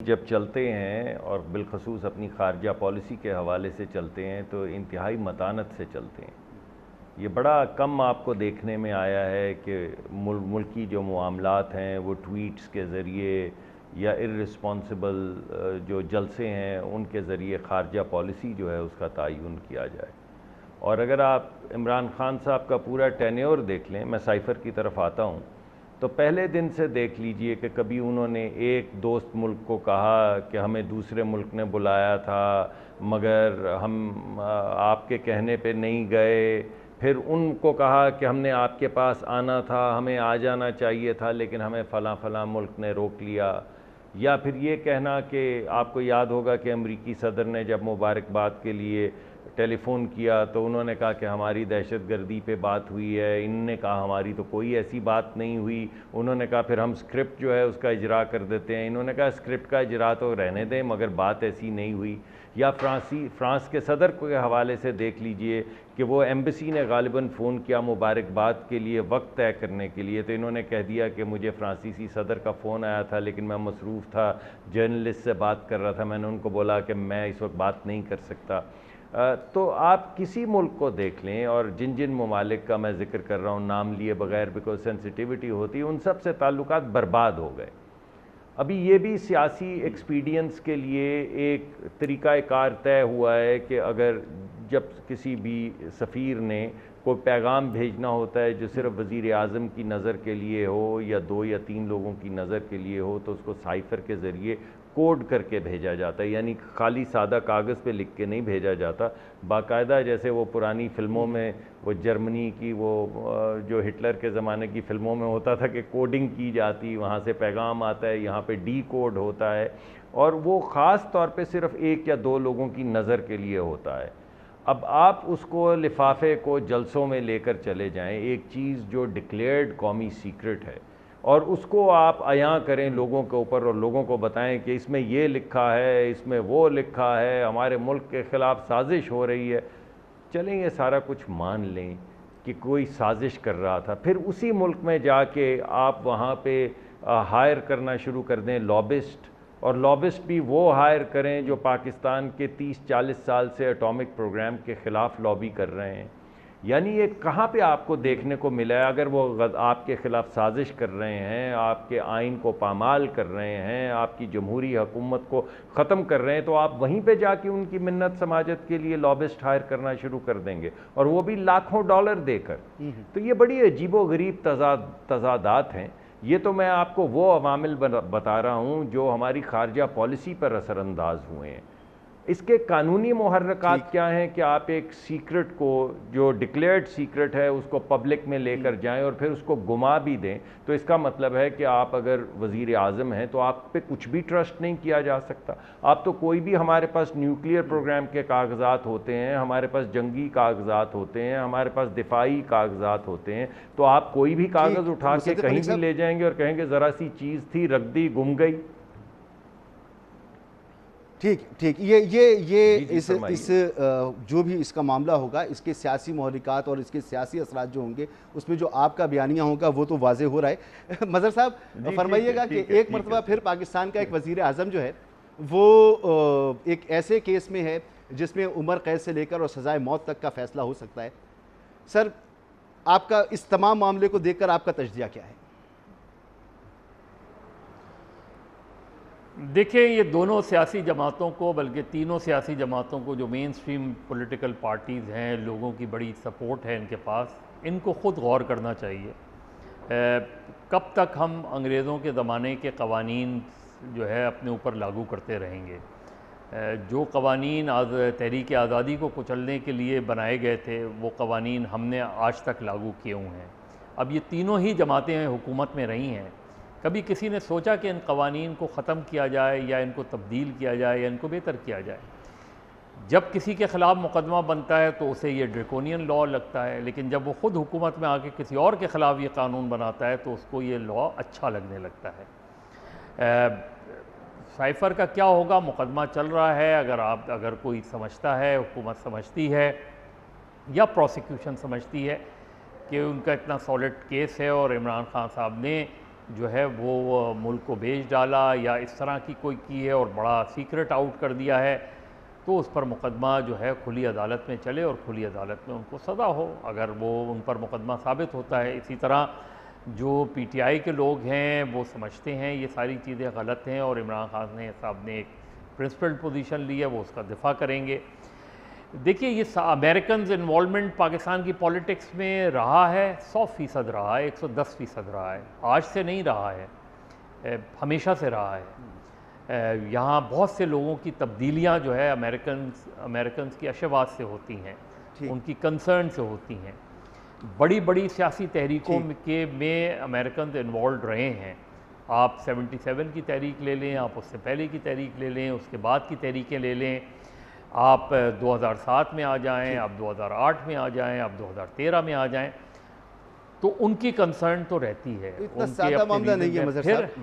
جب چلتے ہیں اور بالخصوص اپنی خارجہ پالیسی کے حوالے سے چلتے ہیں تو انتہائی متانت سے چلتے ہیں. یہ بڑا کم آپ کو دیکھنے میں آیا ہے کہ ملکی جو معاملات ہیں وہ ٹویٹس کے ذریعے یا ارسپانسبل جو جلسے ہیں ان کے ذریعے خارجہ پالیسی جو ہے اس کا تعین کیا جائے. اور اگر آپ عمران خان صاحب کا پورا ٹینیور دیکھ لیں، میں سائفر کی طرف آتا ہوں، تو پہلے دن سے دیکھ لیجئے کہ کبھی انہوں نے ایک دوست ملک کو کہا کہ ہمیں دوسرے ملک نے بلایا تھا مگر ہم آپ کے کہنے پہ نہیں گئے، پھر ان کو کہا کہ ہم نے آپ کے پاس آنا تھا، ہمیں آ جانا چاہیے تھا لیکن ہمیں فلاں فلاں ملک نے روک لیا. یا پھر یہ کہنا کہ آپ کو یاد ہوگا کہ امریکی صدر نے جب مبارکباد کے لیے ٹیلی فون کیا تو انہوں نے کہا کہ ہماری دہشت گردی پہ بات ہوئی ہے، انہوں نے کہا ہماری تو کوئی ایسی بات نہیں ہوئی. انہوں نے کہا پھر ہم اسکرپٹ جو ہے اس کا اجرا کر دیتے ہیں، انہوں نے کہا اسکرپٹ کا اجرا تو رہنے دیں مگر بات ایسی نہیں ہوئی. یا فرانس کے صدر کے حوالے سے دیکھ لیجئے کہ وہ ایمبیسی نے غالباً فون کیا مبارکباد کے لیے وقت طے کرنے کے لیے، تو انہوں نے کہہ دیا کہ مجھے فرانسیسی صدر کا فون آیا تھا لیکن میں مصروف تھا، جرنلسٹ سے بات کر رہا تھا، میں نے ان کو بولا کہ میں اس وقت بات نہیں کر سکتا. تو آپ کسی ملک کو دیکھ لیں، اور جن جن ممالک کا میں ذکر کر رہا ہوں نام لیے بغیر بیکاز سینسیٹیوٹی ہوتی، ان سب سے تعلقات برباد ہو گئے. ابھی یہ بھی سیاسی ایکسپیڈینس کے لیے ایک طریقہ کار طے ہوا ہے کہ اگر جب کسی بھی سفیر نے کوئی پیغام بھیجنا ہوتا ہے جو صرف وزیر اعظم کی نظر کے لیے ہو یا 2 یا 3 لوگوں کی نظر کے لیے ہو تو اس کو سائفر کے ذریعے کوڈ کر کے بھیجا جاتا ہے، یعنی خالی سادہ کاغذ پہ لکھ کے نہیں بھیجا جاتا، باقاعدہ جیسے وہ پرانی فلموں میں وہ جرمنی کی وہ جو ہٹلر کے زمانے کی فلموں میں ہوتا تھا کہ کوڈنگ کی جاتی، وہاں سے پیغام آتا ہے، یہاں پہ ڈی کوڈ ہوتا ہے اور وہ خاص طور پہ صرف 1 یا 2 لوگوں کی نظر کے لیے ہوتا ہے. اب آپ اس کو لفافے کو جلسوں میں لے کر چلے جائیں، ایک چیز جو ڈکلیئرڈ قومی سیکرٹ ہے، اور اس کو آپ عیاں کریں لوگوں کے اوپر اور لوگوں کو بتائیں کہ اس میں یہ لکھا ہے، اس میں وہ لکھا ہے، ہمارے ملک کے خلاف سازش ہو رہی ہے. چلیں یہ سارا کچھ مان لیں کہ کوئی سازش کر رہا تھا، پھر اسی ملک میں جا کے آپ وہاں پہ ہائر کرنا شروع کر دیں لابسٹ، اور لابسٹ بھی وہ ہائر کریں جو پاکستان کے 30-40 سال سے اٹامک پروگرام کے خلاف لابی کر رہے ہیں. یعنی یہ کہاں پہ آپ کو دیکھنے کو ملا ہے؟ اگر وہ آپ کے خلاف سازش کر رہے ہیں، آپ کے آئین کو پامال کر رہے ہیں، آپ کی جمہوری حکومت کو ختم کر رہے ہیں، تو آپ وہیں پہ جا کے ان کی منت سماجت کے لیے لابسٹ ہائر کرنا شروع کر دیں گے، اور وہ بھی لاکھوں ڈالر دے کر. تو یہ بڑی عجیب و غریب تضادات ہیں. یہ تو میں آپ کو وہ عوامل بتا رہا ہوں جو ہماری خارجہ پالیسی پر اثر انداز ہوئے ہیں. اس کے قانونی محرکات کیا ہیں کہ آپ ایک سیکرٹ کو جو ڈکلیئرڈ سیکرٹ ہے اس کو پبلک میں لے کر جائیں اور پھر اس کو گما بھی دیں، تو اس کا مطلب ہے کہ آپ اگر وزیر اعظم ہیں تو آپ پہ کچھ بھی ٹرسٹ نہیں کیا جا سکتا. آپ تو کوئی بھی، ہمارے پاس نیوکلیئر پروگرام کے کاغذات ہوتے ہیں، ہمارے پاس جنگی کاغذات ہوتے ہیں، ہمارے پاس دفاعی کاغذات ہوتے ہیں، تو آپ کوئی بھی کاغذ اٹھا کے کہیں بھی لے جائیں گے اور کہیں گے ذرا سی چیز تھی رکھ دی گم گئی. ٹھیک یہ اس جو بھی اس کا معاملہ ہوگا، اس کے سیاسی محرکات اور اس کے سیاسی اثرات جو ہوں گے، اس میں جو آپ کا بیانیہ ہوگا وہ تو واضح ہو رہا ہے. مظہر صاحب فرمائیے گا کہ ایک مرتبہ پھر پاکستان کا ایک وزیر اعظم جو ہے وہ ایک ایسے کیس میں ہے جس میں عمر قید سے لے کر اور سزائے موت تک کا فیصلہ ہو سکتا ہے. سر، آپ کا اس تمام معاملے کو دیکھ کر آپ کا تجزیہ کیا ہے؟ دیکھیں، یہ دونوں سیاسی جماعتوں کو، بلکہ تینوں سیاسی جماعتوں کو جو مین سٹریم پولیٹیکل پارٹیز ہیں، لوگوں کی بڑی سپورٹ ہے ان کے پاس، ان کو خود غور کرنا چاہیے. کب تک ہم انگریزوں کے زمانے کے قوانین جو ہے اپنے اوپر لاگو کرتے رہیں گے؟ جو قوانین تحریک آزادی کو کچلنے کے لیے بنائے گئے تھے وہ قوانین ہم نے آج تک لاگو کیے ہوئے ہیں. اب یہ تینوں ہی جماعتیں حکومت میں رہی ہیں، کبھی کسی نے سوچا کہ ان قوانین کو ختم کیا جائے یا ان کو تبدیل کیا جائے یا ان کو بہتر کیا جائے؟ جب کسی کے خلاف مقدمہ بنتا ہے تو اسے یہ ڈریکونین لاء لگتا ہے، لیکن جب وہ خود حکومت میں آ کے کسی اور کے خلاف یہ قانون بناتا ہے تو اس کو یہ لاء اچھا لگنے لگتا ہے. سائفر کا کیا ہوگا؟ مقدمہ چل رہا ہے. اگر کوئی سمجھتا ہے، حکومت سمجھتی ہے یا پروسیکیوشن سمجھتی ہے کہ ان کا اتنا سالڈ کیس ہے اور عمران خان صاحب نے جو ہے وہ ملک کو بیچ ڈالا یا اس طرح کی کوئی کی ہے اور بڑا سیکرٹ آؤٹ کر دیا ہے، تو اس پر مقدمہ جو ہے کھلی عدالت میں چلے اور کھلی عدالت میں ان کو سزا ہو اگر وہ ان پر مقدمہ ثابت ہوتا ہے۔ اسی طرح جو پی ٹی آئی کے لوگ ہیں وہ سمجھتے ہیں یہ ساری چیزیں غلط ہیں اور عمران خان صاحب نے ایک پرنسپلڈ پوزیشن لی ہے، وہ اس کا دفاع کریں گے۔ دیکھیے یہ امریکنز انوالومنٹ پاکستان کی پولیٹکس میں رہا ہے، 100% رہا ہے، 110% رہا ہے، آج سے نہیں رہا ہے، ہمیشہ سے رہا ہے۔ یہاں بہت سے لوگوں کی تبدیلیاں جو ہے امریکنز کی اشواط سے ہوتی ہیں، ان کی کنسرن سے ہوتی ہیں۔ بڑی بڑی سیاسی تحریکوں میں امریکنز انوالوڈ رہے ہیں۔ آپ 77 کی تحریک لے لیں، آپ اس سے پہلے کی تحریک لے لیں، اس کے بعد کی تحریکیں لے لیں، آپ 2007 میں آ جائیں، آپ 2008 میں آ جائیں، آپ 2013 میں آ جائیں، تو ان کی کنسرن تو رہتی ہے۔ اتنا سادہ معاملہ نہیں ہے مظہر صاحب۔